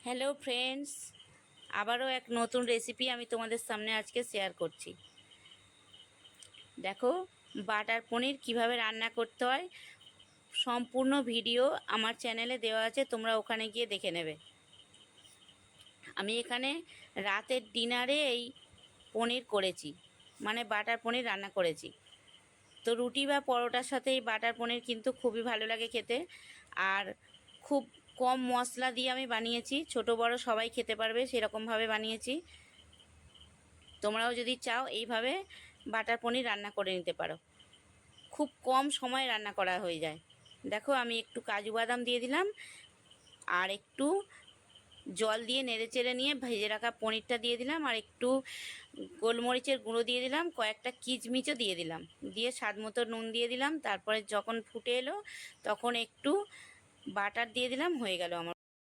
Hello friends, আবারও এক নতুন রেসিপি আমি তোমাদের সামনে আজকে শেয়ার করছি। দেখো, বাটার পনির কিভাবে রান্না করতে হয় সম্পূর্ণ ভিডিও আমার চ্যানেলে দেওয়া আছে, তোমরা ওখানে গিয়ে দেখে নেবে। আমি এখানে রাতের ডিনারে এই পনির করেছি, মানে বাটার পনির রান্না করেছি। তো রুটি বা পরোটার সাথে এই বাটার পনির কিন্তু খুবই ভালো লাগে খেতে। আর খুব কম মশলা দিয়ে আমি বানিয়েছি, ছোট বড় সবাই খেতে পারবে সেরকমভাবে বানিয়েছি। তোমরাও যদি চাও এইভাবে বাটার পনির রান্না করে নিতে পারো, খুব কম সময়ে রান্না করা হয়ে যায়। দেখো, আমি একটু কাজু বাদাম দিয়ে দিলাম আর একটু জল দিয়ে নেড়ে চেড়ে নিয়ে ভেজে রাখা পনিরটা দিয়ে দিলাম, আর একটু গোলমরিচের গুঁড়ো দিয়ে দিলাম, কয়েকটা কিচমিচও দিয়ে দিলাম, দিয়ে স্বাদ মতো নুন দিয়ে দিলাম। তারপরে যখন ফুটে এলো তখন একটু বাটার দিয়ে দিলাম, হয়ে গেল আমার